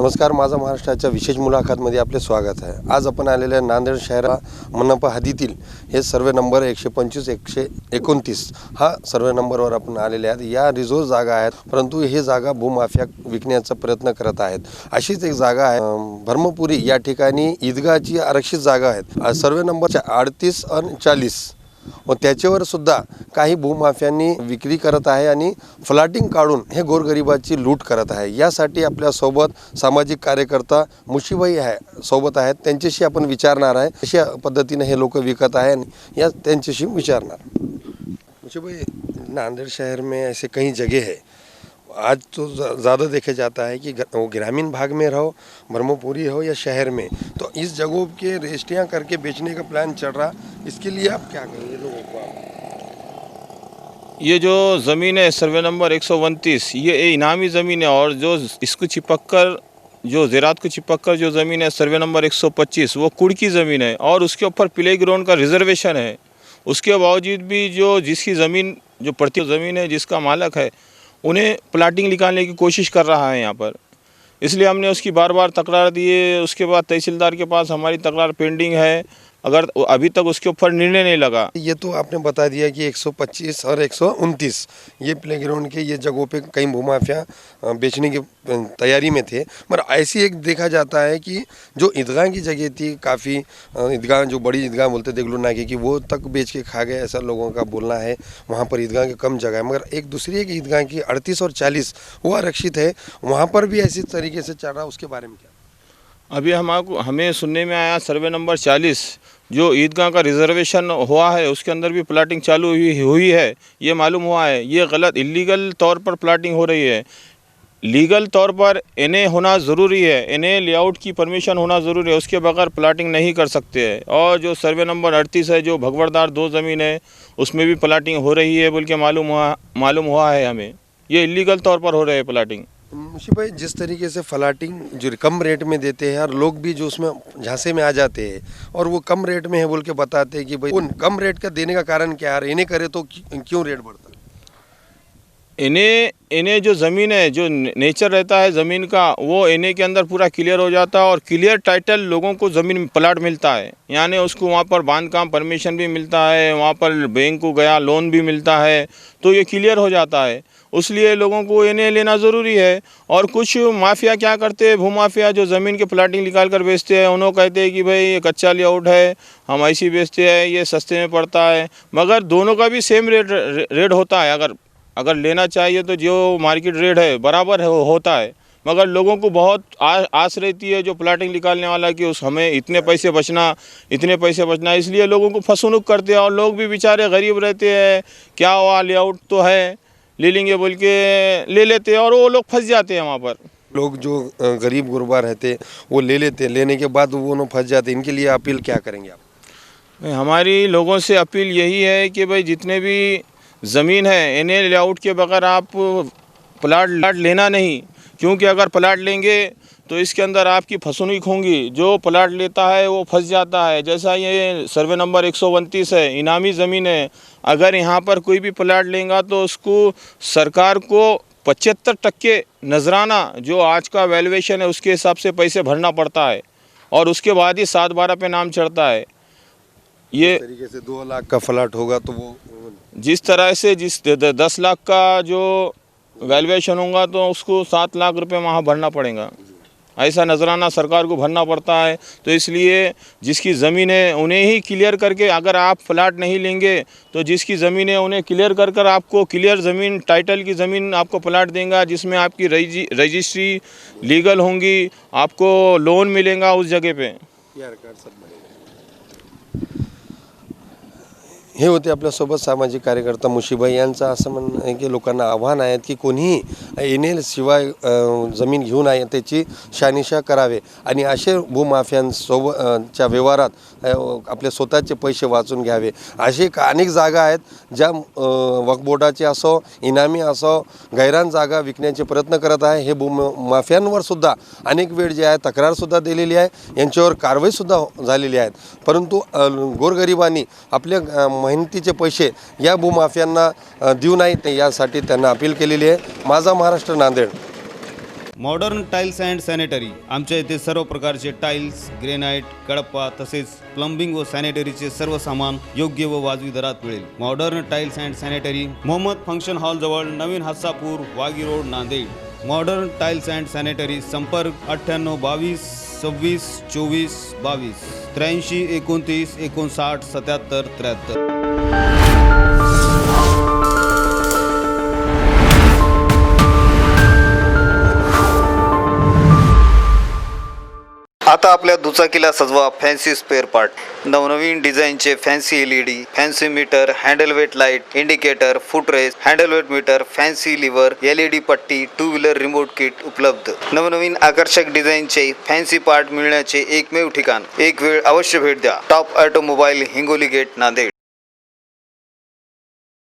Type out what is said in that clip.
नमस्कार, माझा महाराष्ट्राच्या विशेष मुलाखतमध्ये आपले स्वागत आहे। आज आपण आलेले नांदेड शहरा मनपा हद्दीतील हे सर्वे नंबर 125 129 हा सर्वे नंबरवर आपण आलेले आहेत। या रिझर्व जागा आहेत, परंतु हे जागा भूमाफिया विकण्याचा प्रयत्न करत आहेत। अशीच एक जागा आहे भरमपुरी, या ठिकाणी ईदगाहची आरक्षित जागा आहेत। सर्वे नंबर 38 आणि 40 व त्याच्यावर सुद्धा काही भूमाफियांनी विक्री करत आहे आणि फ्लॅटिंग काढून हे गोरगरिबाची लूट करत आहे। यासाठी आपल्या सोबत सामाजिक कार्यकर्ता मुशीबाई सोबत आहेत, त्यांच्याशी आपण विचारणार आहे कशा पद्धतीने हे लोक विकत आहे या त्यांच्याशी विचारणार। मुशीबाई, नांदेड़ शहर में ऐसे कई जगह है, आज तो ज़्यादा देखा जाता है कि ग्रामीण भाग में रहो, ब्रह्मपुरी हो या शहर में, तो इस जगहों के रजिस्ट्रियाँ करके बेचने का प्लान चल रहा, इसके लिए आप क्या कहेंगे लोगों को? ये जो ज़मीन है सर्वे नंबर 129, ये इनामी ज़मीन है। और जो इसको चिपक कर, जो ज़रात को चिपक कर जो ज़मीन है सर्वे नंबर 125, वो कुड़ की ज़मीन है और उसके ऊपर प्ले ग्राउंड का रिजर्वेशन है। उसके बावजूद भी जो जिसकी ज़मीन, जो प्रति ज़मीन है, जिसका मालक है, उन्हें प्लाटिंग निकालने की कोशिश कर रहा है यहाँ पर। इसलिए हमने उसकी बार बार तकरार दिए। उसके बाद तहसीलदार के पास हमारी तकरार पेंडिंग है, अगर अभी तक उसके ऊपर निर्णय नहीं लगा। ये तो आपने बता दिया कि 125 और 129 ये प्लेग्राउंड के ये जगहों पे कई भूमाफिया बेचने की तैयारी में थे, मगर ऐसी एक देखा जाता है कि जो ईदगाह की जगह थी, काफ़ी ईदगाह, जो बड़ी ईदगाह बोलते देगलू नाके की, वो तक बेच के खा गए, ऐसा लोगों का बोलना है। वहाँ पर ईदगाह की कम जगह है, मगर एक दूसरी एक ईदगाह की 38 और 40 वो आरक्षित है, वहाँ पर भी ऐसी तरीके से चल रहा, उसके बारे में क्या? अभी हमें सुनने में आया सर्वे नंबर 40 जो ईदगाह का रिजर्वेशन हुआ है, उसके अंदर भी प्लाटिंग चालू हुई है। ये मालूम हुआ है ये गलत, इलीगल तौर पर प्लाटिंग हो रही है। लीगल तौर पर एनए होना ज़रूरी है, एनए लेआउट की परमिशन होना ज़रूरी है, उसके बगैर प्लाटिंग नहीं कर सकते हैं। और जो सर्वे नंबर 38 है, जो भगवरदार 2 ज़मीन है, उसमें भी प्लाटिंग हो रही है बोल के मालूम हुआ है हमें। ये इलीगल तौर पर हो रही है प्लाटिंग। मुशीबाई, जिस तरीके से फ्लैटिंग जो कम रेट में देते हैं और लोग भी जो उसमें झांसे में आ जाते हैं और वो कम रेट में है बोल के बताते हैं कि भाई उन कम रेट का देने का कारण क्या है, इन्हें करे तो क्यों रेट बढ़ता है? इन्हें जो ज़मीन है, जो नेचर रहता है ज़मीन का, वो इन्हें के अंदर पूरा क्लियर हो जाता है और क्लियर टाइटल लोगों को ज़मीन प्लाट मिलता है। यानी उसको वहाँ पर बांधकाम परमिशन भी मिलता है, वहाँ पर बैंक को गया लोन भी मिलता है, तो ये क्लियर हो जाता है। इसलिए लोगों को इन्हें लेना ज़रूरी है। और कुछ माफिया क्या करते हैं, भूमाफिया जो ज़मीन के प्लाटिंग निकाल कर बेचते हैं, उन्होंने कहते हैं कि भाई ये कच्चा लेआउट है, हम ऐसी बेचते हैं, ये सस्ते में पड़ता है। मगर दोनों का भी सेम रेट होता है। अगर लेना चाहिए तो जो मार्केट रेट है बराबर होता है। मगर लोगों को बहुत आस रहती है जो प्लाटिंग निकालने वाला कि उस हमें इतने पैसे बचना, इसलिए लोगों को फसनुक करते हैं। और लोग भी बेचारे गरीब रहते हैं, क्या हुआ लेआउट तो है, ले लेंगे बोल के ले लेते हैं और वो लोग फंस जाते हैं। वहाँ पर लोग जो गरीब गुरबा रहते वो ले लेते, लेने के बाद वो न फंस जाते। इनके लिए अपील क्या करेंगे आप? हमारी लोगों से अपील यही है कि भाई जितने भी ज़मीन है, इन्हें लेआउट के बगैर आप प्लाट लेना नहीं, क्योंकि अगर प्लाट लेंगे तो इसके अंदर आपकी फसनुक होंगी। जो प्लाट लेता है वो फंस जाता है। जैसा ये सर्वे नंबर 129 है, इनामी ज़मीन है, अगर यहाँ पर कोई भी प्लाट लेगा तो उसको सरकार को 75% नजराना, जो आज का वैल्यूएशन है उसके हिसाब से पैसे भरना पड़ता है और उसके बाद ही 7/12 पे नाम चढ़ता है। ये तरीके से 2 लाख का फ्लैट होगा तो वो जिस तरह से 10 लाख का जो वैल्यूएशन होगा तो उसको 7 लाख रुपए वहाँ भरना पड़ेगा। ऐसा नजराना सरकार को भरना पड़ता है। तो इसलिए जिसकी ज़मीन है उन्हें ही क्लियर करके, अगर आप फ्लैट नहीं लेंगे तो जिसकी ज़मीन है उन्हें क्लियर कर आपको क्लियर ज़मीन, टाइटल की ज़मीन आपको प्लाट देगा, जिसमें आपकी रजिस्ट्री लीगल होंगी, आपको लोन मिलेगा उस जगह पे। हे होते आपल्यासोबत सामाजिक कार्यकर्ता मुशीबाई यांचं असं म्हणणं आहे की लोकांना आव्हान आहे की कोणीही एनएल शिवाय जमीन घेऊन आहे त्याची शहानिशा करावे आणि असे भूमाफियांसोबतच्या व्यवहारात आपले स्वतःचे पैसे वाचून घ्यावे। असे अनेक जागा आहेत ज्या वक्फ बोर्डाचे असो, इनामी असो, गैरान जागा विकण्याचे प्रयत्न करत आहे। हे भूमाफियांवर सुद्धा अनेक वेळ जे आहे तक्रारसुद्धा दिलेली आहे, यांच्यावर कारवाईसुद्धा झालेली आहे। परंतु गोरगरिबांनी आपल्या मेहनतीचे पैसे या भूमाफियांना देऊ नयेत यासाठी त्यांना अपील केलेली आहे। माझा Maharashtra Nanded. Modern tiles and sanitary आमच्या इथे सर्व प्रकारचे टाईल्स, ग्रेनाइट, कडप्पा तसेच प्लंबिंग व सॅनिटरीचे सर्व सामान योग्य व वाजवी दरात मिळेल. Modern tiles and sanitary, Mohammad function hall जवळ, नवीन Hassapur, Wagi road, Nanded. Modern tiles and sanitary. संपर्क 98 22 26 24 22 83 29 59 77 73. आता आपल्या दुचाकीला सजवा फॅन्सी स्पेअर पार्ट. नवनवीन डिझाईनचे fancy LED, fancy meter, handle weight light, indicator, footrest, handle weight meter, fancy lever, LED पट्टी, 2 व्हीलर रिमोट किट उपलब्ध. नवनवीन आकर्षक डिझाईनचे फॅन्सी पार्ट मिळण्याचे एकमेव ठिकाण. एक वेळ अवश्य भेट द्या. Top automobile, Hingoli gate, Nanded.